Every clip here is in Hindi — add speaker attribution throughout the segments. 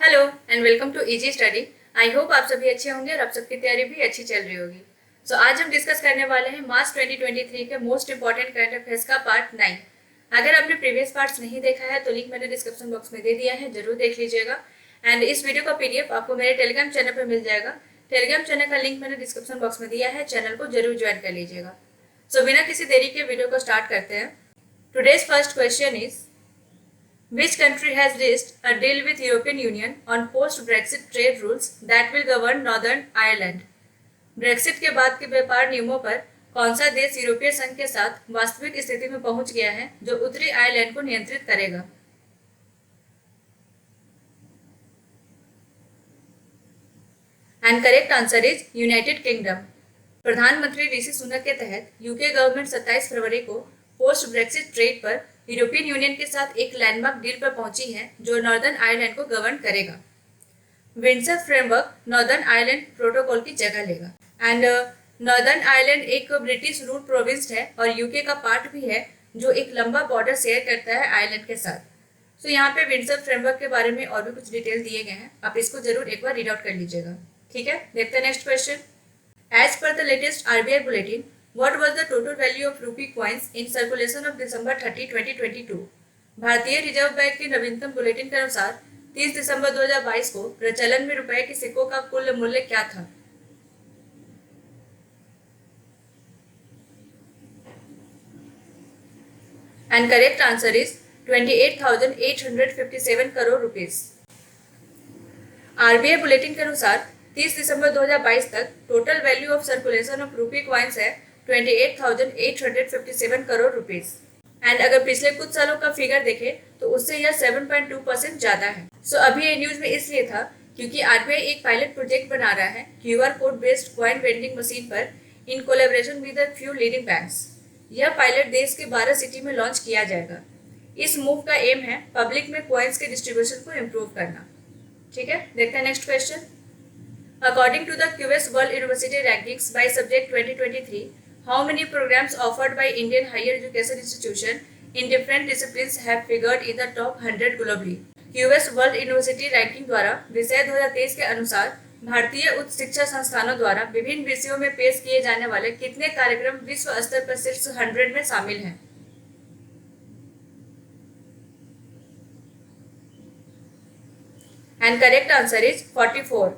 Speaker 1: Hello and welcome to easy study. I hope आप सभी अच्छे होंगे और आप सबकी तैयारी भी अच्छी चल रही होगी। आज हम डिस्कस करने वाले हैं मार्च 2023 के मोस्ट इंपॉर्टेंट करंट अफेयर्स का पार्ट 9। अगर आपने प्रीवियस पार्ट्स नहीं देखा है तो लिंक मैंने डिस्क्रिप्शन बॉक्स में दे दिया है, जरूर देख लीजिएगा। एंड इस वीडियो का पीडीएफ आपको मेरे टेलीग्राम चैनल पर मिल जाएगा। टेलीग्राम चैनल का लिंक मैंने डिस्क्रिप्शन बॉक्स में दिया है, चैनल को जरूर ज्वाइन कर लीजिएगा। बिना किसी देरी के वीडियो को स्टार्ट करते हैं। Today's first question is Which country has reached a deal with European Union on post-Brexit trade rules that will govern Northern Ireland? Brexit के बाद के व्यापार नियमों पर कौन सा देश यूरोपीय संघ के साथ वास्तविक स्थिति में पहुंच गया है जो उत्तरी आयरलैंड को नियंत्रित करेगा? And correct answer is United kingdom. प्रधानमंत्री ऋषि सुनक के तहत यूके गवर्नमेंट 27 फरवरी को पोस्ट ब्रेक्सिट ट्रेड पर यूरोपियन यूनियन के साथ एक लैंडमार्क डील पर पहुंची है जो नॉर्दर्न आयरलैंड को गवर्न करेगा। Windsor framework northern Ireland protocol की जगह लेगा। एंड नॉर्दर्न आयरलैंड एक ब्रिटिश रूल प्रोविंस है और यूके का पार्ट भी है जो एक लंबा बॉर्डर शेयर करता है आयरलैंड के साथ। यहाँ पे विंडसर फ्रेमवर्क के बारे में और भी कुछ डिटेल दिए गए हैं, आप इसको जरूर एक बार रीड आउट कर लीजिएगा। ठीक है, देखते हैं next question. As per the latest RBI bulletin, What was the total value of rupee coins in circulation of December 30, 2022? भारतीय रिजर्व बैंक के नवीनतम बुलेटिन के अनुसार 30 दिसंबर 2022 को प्रचलन में रुपए के सिक्कों का कुल मूल्य क्या था? And correct answer is 28,857 crore rupees. RBI bulletin के अनुसार 30 दिसंबर 2022 तक total value of circulation of रूपी कॉइन्स है 28,857 करोड़ रुपीस। एंड अगर पिछले कुछ सालों का फिगर देखें तो उससे यह 7.2% ज्यादा है। अभी ये न्यूज में इसलिए था क्योंकि आरबीआई एक पायलट प्रोजेक्ट बना रहा है QR code based coin vending machine पर in collaboration with the few leading banks. यह पायलट देश के 12 सिटी में लॉन्च किया जाएगा। इस मूव का एम है पब्लिक में कॉइन्स के डिस्ट्रीब्यूशन को इम्प्रूव करना। ठीक है, देखते हैं next question. According to the QS world university rankings by subject 2023, how many programs offered by Indian higher education institution in different disciplines have figured in the top 100 globally? QS world university ranking द्वारा विषय 2023 के अनुसार भारतीय उच्च शिक्षा संस्थानों द्वारा विभिन्न विषयों में पेश किए जाने वाले कितने कार्यक्रम विश्व स्तर पर शीर्ष 100 में शामिल हैं? And correct answer is 44।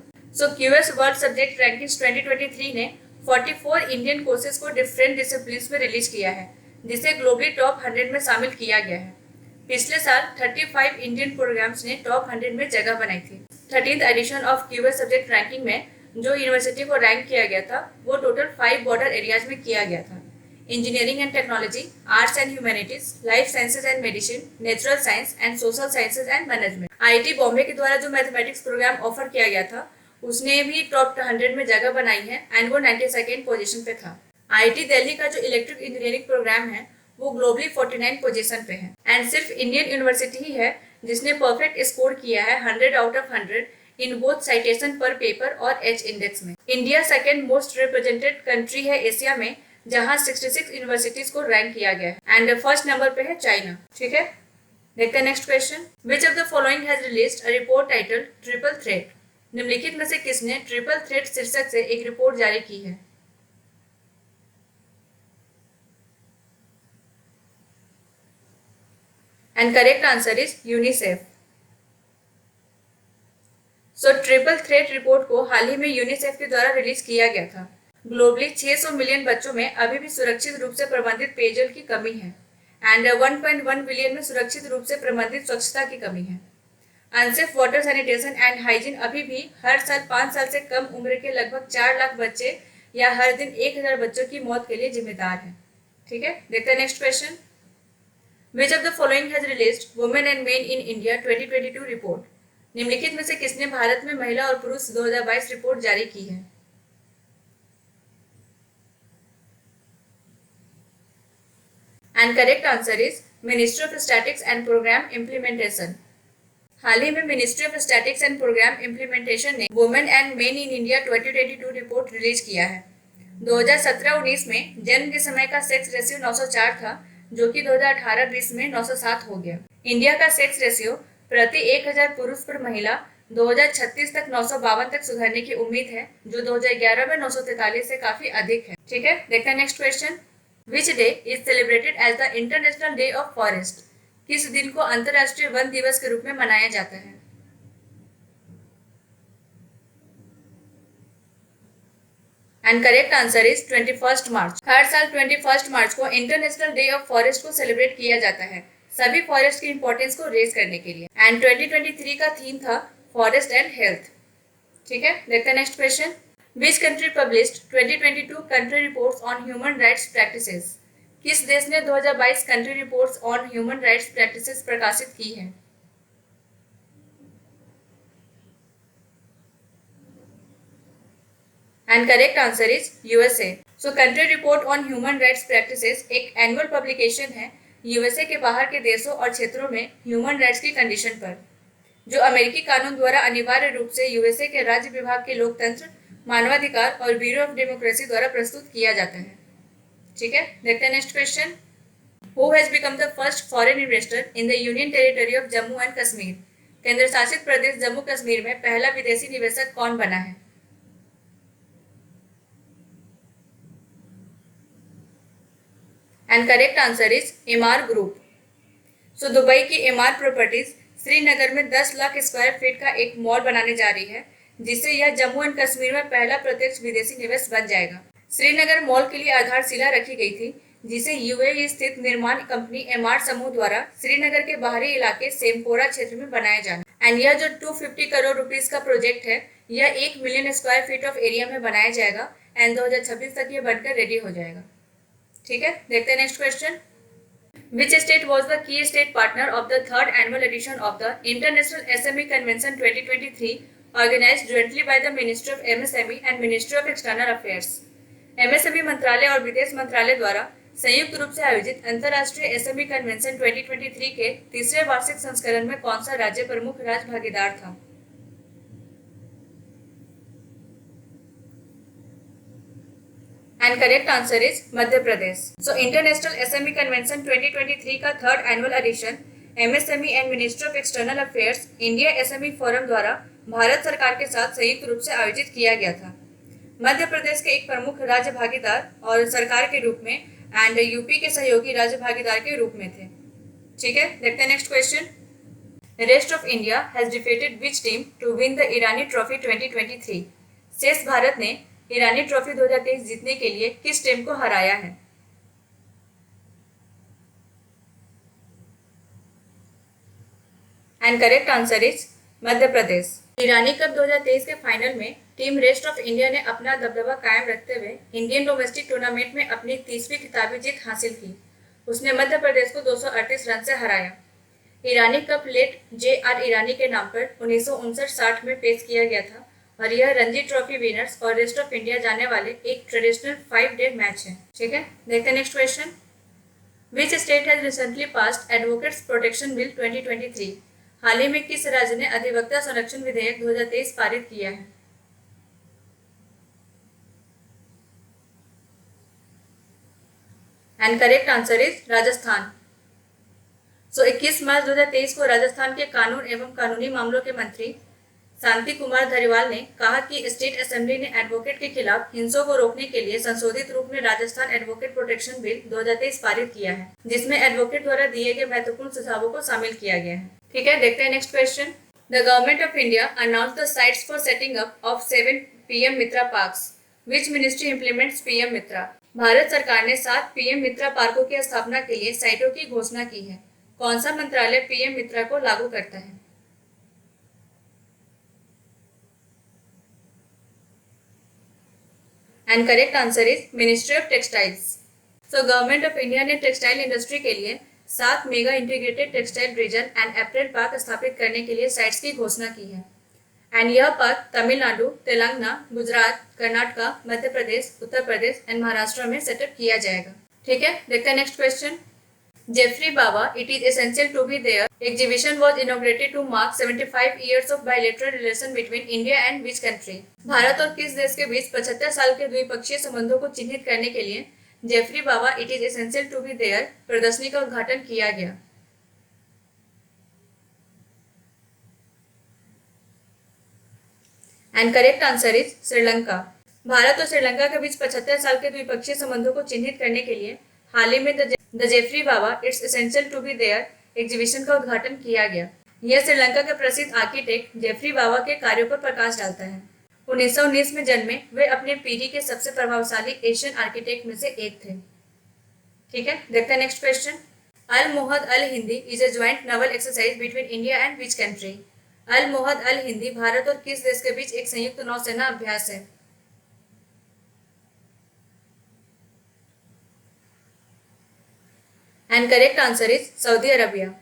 Speaker 1: QS world subject rankings 2023 ने 44 इंडियन कोर्सेज को डिफरेंट डिसिप्लिन्स में रिलीज किया है जिसे ग्लोबली टॉप 100 में शामिल किया गया है। पिछले साल 35 इंडियन प्रोग्राम्स ने टॉप 100 में जगह बनाई थी। 13th edition of QS subject ranking में जो यूनिवर्सिटी को रैंक किया गया था वो टोटल 5 बॉर्डर एरियाज में किया गया था। Engineering and technology, arts and humanities, life sciences and medicine, natural science and social sciences and management. IIT Bombay के द्वारा जो मैथमेटिक्स प्रोग्राम ऑफर किया गया था उसने भी टॉप 100 में जगह बनाई है एंड वो 92nd पोजीशन पे था। आईआईटी दिल्ली का जो इलेक्ट्रिक इंजीनियरिंग प्रोग्राम है वो ग्लोबली 49 पोजीशन पे है। एंड सिर्फ इंडियन यूनिवर्सिटी ही है जिसने परफेक्ट स्कोर किया है 100 out of 100 in both citation पर पेपर और एच इंडेक्स में। India second most represented country है एशिया में जहाँ 66 यूनिवर्सिटीज को रैंक किया गया है एंड फर्स्ट नंबर पे है चाइना। ठीक है, देखते हैं next question. Which of the following has released a report title triple threat? निम्नलिखित में से किसने ट्रिपल थ्रेट शीर्षक से एक रिपोर्ट जारी की है? And correct answer is UNICEF. Triple threat report को हाल ही में यूनिसेफ के द्वारा रिलीज किया गया था। ग्लोबली 600 मिलियन बच्चों में अभी भी सुरक्षित रूप से प्रबंधित पेयजल की कमी है एंड 1.1 बिलियन में सुरक्षित रूप से प्रबंधित स्वच्छता की कमी है। Unsafe water sanitation and hygiene अभी भी हर साल 5 साल से कम उम्र के लगभग 4 लाख बच्चे या हर दिन 1000 बच्चों की मौत के लिए जिम्मेदार है। ठीक है, देखते हैं next question. Which of the following has released women and men in India 2022 report? निम्नलिखित में से किसने भारत में महिला और पुरुष 2022 रिपोर्ट जारी की है? And correct answer is ministry of statistics and programme implementation. हाल ही में ministry of statistics and programme implementation ने women and men in India 2022 report release किया है। 2017-19 में जन्म के समय का सेक्स रेशियो 904 था जो कि 2018-20 में 907 हो गया। इंडिया का सेक्स रेशियो प्रति 1000 पुरुष पर महिला 2036 तक 952 तक सुधरने की उम्मीद है, जो 2011 में 943 से काफी अधिक है। ठीक है, देखते हैं next question. Which day is celebrated as the international day of forest? किस दिन को अंतरराष्ट्रीय वन दिवस के रूप में मनाया जाता है? एंड करेक्ट आंसर इज 21 मार्च। हर साल 21 मार्च को इंटरनेशनल डे ऑफ फॉरेस्ट को सेलिब्रेट किया जाता है, सभी फॉरेस्ट की इंपॉर्टेंस को रेज करने के लिए। एंड 2023 का थीम था फॉरेस्ट एंड हेल्थ। ठीक है, देखते हैं next question. Which country published 2022 country reports on human rights practices? किस देश ने 2022 country reports on human rights practices प्रकाशित की है? And correct answer is USA. So country report on human rights practices एक एनुअल पब्लिकेशन है यूएसए के बाहर के देशों और क्षेत्रों में ह्यूमन राइट्स की कंडीशन पर, जो अमेरिकी कानून द्वारा अनिवार्य रूप से यूएसए के राज्य विभाग के लोकतंत्र, मानवाधिकार और ब्यूरो ऑफ डेमोक्रेसी द्वारा प्रस्तुत किया जाता है। ठीक है, देखते हैं next question. Who has become the first foreign investor in the union territory of Jammu and Kashmir? केंद्र शासित प्रदेश जम्मू कश्मीर में पहला विदेशी निवेशक कौन बना है? And correct answer is MR group. So Dubai की एमआर प्रॉपर्टीज श्रीनगर में 10 लाख स्क्वायर फीट का एक मॉल बनाने जा रही है, जिससे यह जम्मू एंड कश्मीर में पहला प्रत्यक्ष विदेशी निवेश बन जाएगा। श्रीनगर मॉल के लिए आधारशिला रखी गई थी, जिसे यूएई स्थित निर्माण कंपनी एमआर समूह द्वारा श्रीनगर के बाहरी इलाके सेमपोरा क्षेत्र में बनाया जाना। एंड यह जो 250 करोड़ रुपीस का प्रोजेक्ट है, यह 1 million square feet of area में बनाया जाएगा एंड 2026 तक यह बनकर रेडी हो जाएगा। ठीक है, देखते हैं next question. Which state was the key state partner of the third annual edition of the International SME Convention 2023, organized jointly by the Ministry of MSME and Ministry of External Affairs? MSME मंत्रालय और विदेश मंत्रालय द्वारा संयुक्त रूप से आयोजित अंतर्राष्ट्रीय एसएमई कन्वेंशन 2023 के तीसरे वार्षिक संस्करण में कौन सा राज्य प्रमुख राज्य भागीदार था? And correct answer is Madhya Pradesh. So international SME convention 2023 का third annual edition MSME and ministry of external affairs India SME forum द्वारा भारत सरकार के साथ संयुक्त रूप से आयोजित किया गया था। मध्य प्रदेश के एक प्रमुख राज्य भागीदार और सरकार के रूप में एंड यूपी के सहयोगी राज्य भागीदार के रूप में थे। ठीक है, देखते हैं next question. Rest of India has defeated which team to win the Irani trophy 2023? शेष भारत ने ईरानी ट्रॉफी 2023 जीतने के लिए किस टीम को हराया है? And correct answer is Madhya Pradesh. Irani cup 2023 के फाइनल में टीम रेस्ट ऑफ इंडिया ने अपना दबदबा कायम रखते हुए इंडियन डोमेस्टिक टूर्नामेंट में अपनी 30वीं खिताबी जीत हासिल की। उसने मध्य प्रदेश को 238 रन से हराया। ईरानी कप लेट जे.आर. ईरानी के नाम पर 1959-60 में पेश किया गया था और यह रणजी ट्रॉफी विनर्स और रेस्ट ऑफ इंडिया जाने वाले एक ट्रेडिशनल 5-डे मैच है। ठीक है, देखते हैं next question. Which state has recently passed advocates protection bill 2023? हाल ही में किस राज्य ने अधिवक्ता संरक्षण विधेयक 2023 पारित किया है? And correct answer is Rajasthan. So 21 मार्च 2023 को राजस्थान के कानून एवं कानूनी मामलों के मंत्री शांति कुमार धारीवाल ने कहा कि स्टेट असेंबली ने एडवोकेट के खिलाफ हिंसा को रोकने के लिए संशोधित रूप में राजस्थान एडवोकेट प्रोटेक्शन बिल 2023 पारित किया है, जिसमें एडवोकेट द्वारा दिए गए महत्वपूर्ण सुझावों को शामिल किया गया है। ठीक है, देखते हैं next question. The government of India announce the sites for setting up of 7 PM Mitra parks. Which ministry implements PM Mitra? Bharat सरकार ने 7 पीएम मित्रा पार्कों की स्थापना के लिए साइटों की घोषणा की है। कौन सा मंत्रालय पीएम मित्रा को लागू करता है? And correct answer is ministry of textiles. So government of India ने टेक्सटाइल इंडस्ट्री के लिए 7 mega integrated textile reason and apparel park स्थापित करने के लिए साइट्स की घोषणा की है। एंड यह पार्क तमिलनाडु, तेलंगाना, गुजरात, कर्नाटका, मध्य प्रदेश, उत्तर प्रदेश एंड महाराष्ट्र में सेटअप किया जाएगा। ठीक है, देखते हैं next question. Geoffrey Bawa, it is essential to be there exhibition was inaugurated to mark 75 years of bilateral relation between India and which country? Bharat और किस देश के बीच 75 साल के द्विपक्षीय संबंधों को चिन्हित करने के लिए Geoffrey Bawa it is essential to be there प्रदर्शनी का उद्घाटन किया गया? And correct answer is Sri Lanka. Bharat और श्रीलंका के बीच 75 साल के द्विपक्षीय संबंधों को चिन्हित करने के लिए हाल ही में the Geoffrey Bawa it's essential to be there exhibition का उद्घाटन किया गया। यह श्रीलंका के प्रसिद्ध आर्किटेक्ट जेफरी बाबा के कार्यों पर प्रकाश डालता है। 1919 में जन्मे वे अपने पीढ़ी के सबसे प्रभावशाली एशियन आर्किटेक्ट में से एक थे। ठीक है, देखते हैं next question. Al Mohed Al Hindi is a joint naval exercise between India and which country? Al Mohed Al Hindi Bharat और किस देश के बीच एक संयुक्त नौसेना अभ्यास है? And correct answer is Saudi Arabia.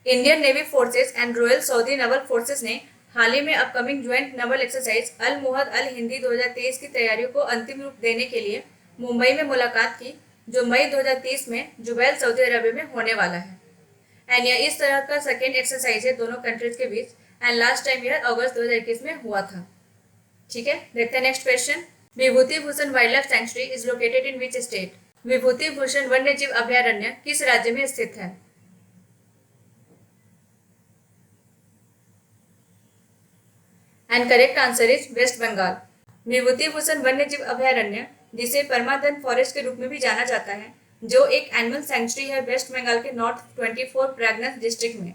Speaker 1: Indian navy forces and royal Saudi Naval forces ने हाल ही में अपकमिंग ज्वाइंट नवल एक्सरसाइज अल मोहद अल हिंदी 2023 की तैयारियों को अंतिम रूप देने के लिए मुंबई में मुलाकात की, जो मई 2030 में जुबैल सऊदी अरबिया में होने वाला है। एंड यह इस तरह का सेकेंड एक्सरसाइज है दोनों कंट्रीज के बीच, एंड लास्ट टाइम यह अगस्त 2021 में हुआ था। ठीक है, देखते हैं next question. Vibhuti Bhushan wildlife sanctuary is located in which state? Vibhuti Bhushan वन्य जीव अभयारण्य किस राज्य में स्थित है? And correct answer is West Bengal. Vibhuti Bhushan वन्य जीव अभयारण्य, जिसे परमादन फॉरेस्ट के रूप में भी जाना जाता है, जो एक एनिमल सेंचुरी है वेस्ट बंगाल के नॉर्थ 24 प्रैग्नेंस डिस्ट्रिक्ट में।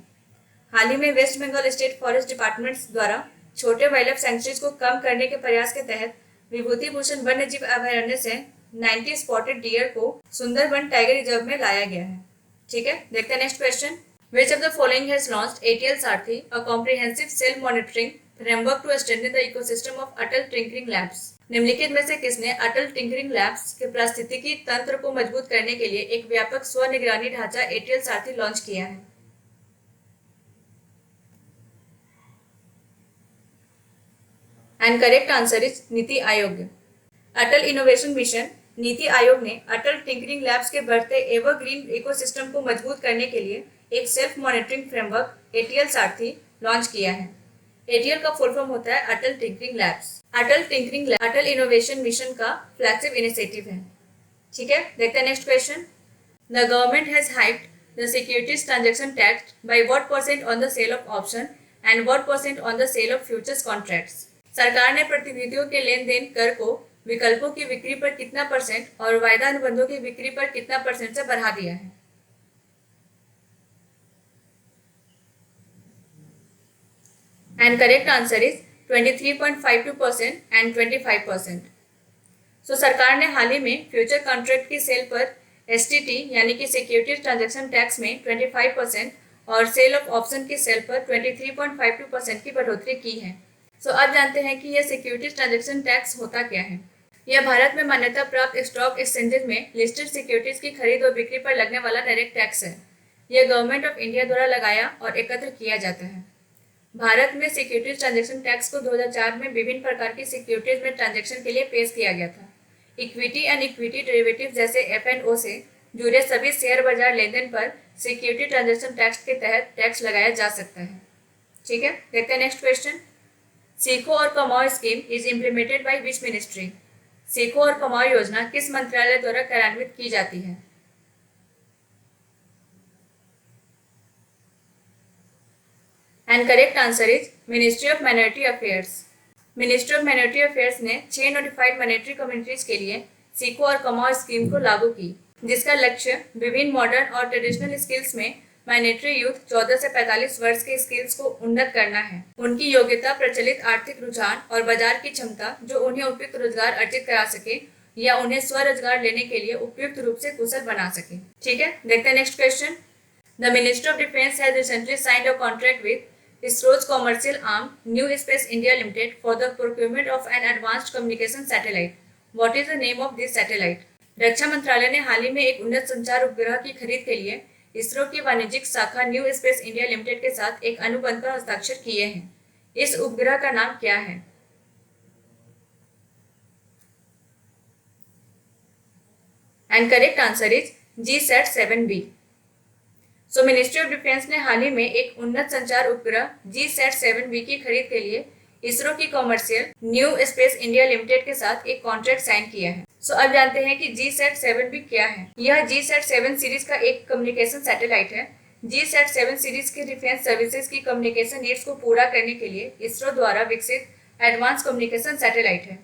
Speaker 1: हाल ही में west Bengal state forest department द्वारा छोटे वाइल्ड लाइफ सेंचुरीज को कम करने के प्रयास के तहत विभूति भूषण वन्य जीव अभयारण्य से 90 स्पॉटेड डियर को सुंदरबन टाइगर रिजर्व में लाया गया है। ठीक है, देखते हैं next question. Which of the following has launched ATL Sarathi, a comprehensive self monitoring framework to strengthen the ecosystem of Atal tinkering labs? निम्नलिखित में से किसने अटल टिंकरिंग लैब्स के पारिस्थितिकी तंत्र को मजबूत करने के लिए एक व्यापक स्वनिगरानी ढांचा ATL सारथी लॉन्च किया है? And correct answer is NITI Aayog. Atal innovation mission NITI Aayog ने अटल टिंकरिंग लैब्स के बढ़ते एवरग्रीन इकोसिस्टम को मजबूत करने के लिए एक self monitoring framework ATL Sarathi launch किया है। ATL का फुल फॉर्म होता है Atal tinkering labs. Atal tinkering lab Atal innovation mission का फ्लैगशिप इनिशिएटिव है। ठीक है, देखते हैं next question. The government has hiked the securities transaction tax by what percent on the sale of option and what percent on the sale of futures contracts? सरकार ने प्रतिभूतियों के लेन देन कर को विकल्पों की बिक्री पर कितना परसेंट और वायदा अनुबंधों की बिक्री पर कितना परसेंट से बढ़ा दिया है? And correct answer is 23.52% and 25%। सो सरकार ने हाल ही में फ्यूचर कॉन्ट्रैक्ट की सेल पर STT यानी कि सिक्योरिटीज ट्रांजैक्शन टैक्स में 25% और सेल ऑफ ऑप्शन की सेल पर 23.52% की बढ़ोतरी की है। सो अब जानते हैं कि यह सिक्योरिटीज ट्रांजैक्शन टैक्स होता क्या है। यह भारत में मान्यता प्राप्त स्टॉक एक्सचेंजेस में लिस्टेड सिक्योरिटीज की खरीद और बिक्री पर लगने वाला डायरेक्ट टैक्स है। यह गवर्नमेंट ऑफ इंडिया द्वारा लगाया और एकत्र किया जाता है। भारत में सिक्योरिटीज ट्रांजैक्शन टैक्स को 2004 में विभिन्न प्रकार की सिक्योरिटीज में ट्रांजैक्शन के लिए पेश किया गया था। इक्विटी एंड इक्विटी डेरिवेटिव जैसे F&O से जुड़े सभी शेयर बाजार लेन देन पर सिक्योरिटी ट्रांजैक्शन टैक्स के तहत टैक्स लगाया जा सकता है। ठीक है, देखते हैं नेक्स्ट क्वेश्चन। सीखो और कमाओ scheme is implemented by which ministry? सीखो और कमाओ योजना किस मंत्रालय द्वारा कार्यान्वित की जाती है? And correct answer is ministry of minority affairs. Ministry of minority affairs ने 6 नोटिफाइड माइनॉरिटी कम्युनिटीज के लिए सीखो और कमाओ स्कीम को लागू की, जिसका लक्ष्य विभिन्न मॉडर्न और ट्रेडिशनल स्किल्स में माइनॉरिटी यूथ 14 से 45 वर्ष के स्किल्स को उन्नत करना है। उनकी योग्यता, प्रचलित आर्थिक रुझान और बाजार की क्षमता जो उन्हें उपयुक्त रोजगार अर्जित करा सके या उन्हें स्वरोजगार लेने के लिए उपयुक्त रूप से कुशल बना सके। ठीक है, देखते हैं next question. The ministry of defence has recently signed a contract with ISRO's commercial arm New Space India Limited for the procurement of an advanced communication satellite. What is the name of this satellite? रक्षा मंत्रालय ने हाल ही में एक उन्नत संचार उपग्रह की खरीद के लिए इसरो की वाणिज्यिक शाखा न्यू स्पेस इंडिया लिमिटेड के साथ एक अनुबंध पर हस्ताक्षर किए हैं। इस उपग्रह का नाम क्या है? And correct answer is GSAT-7B। So ministry of defence ने हाल ही में एक उन्नत संचार उपग्रह GSAT-7B की खरीद के लिए इसरो की commercial new space India limited के साथ एक कॉन्ट्रैक्ट साइन किया है। सो अब जानते हैं कि GSAT-7B क्या है। यह GSAT-7 सीरीज का एक कम्युनिकेशन सैटेलाइट है। GSAT-7 सीरीज के डिफेंस सर्विसेज की कम्युनिकेशन नीड्स को पूरा करने के लिए इसरो द्वारा विकसित एडवांस कम्युनिकेशन सैटेलाइट है।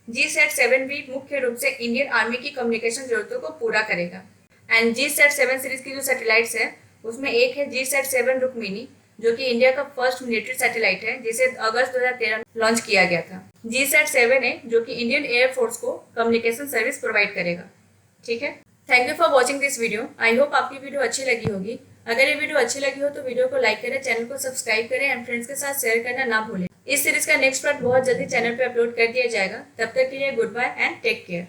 Speaker 1: GSAT-7 भी मुख्य रूप से इंडियन आर्मी की कम्युनिकेशन जरूरतों को पूरा करेगा। एंड GSAT-7 सीरीज की जो सैटेलाइट्स है उसमें एक है GSAT-7 रुक्मिनी, जो कि इंडिया का फर्स्ट मिलिट्री सैटेलाइट है जिसे अगस्त 2013 लॉन्च किया गया था। GSAT-7 है जो कि इंडियन एयरफोर्स को कम्युनिकेशन सर्विस प्रोवाइड करेगा। ठीक है, thank you for watching this video. I hope आपकी वीडियो अच्छी लगी होगी। अगर ये वीडियो अच्छी लगी हो तो वीडियो को लाइक करें, चैनल को सब्सक्राइब करें एंड फ्रेंड्स के साथ शेयर करना ना भूलें। इस सीरीज का नेक्स्ट पार्ट बहुत जल्दी चैनल पे अपलोड कर दिया जाएगा। तब तक के लिए goodbye and take care.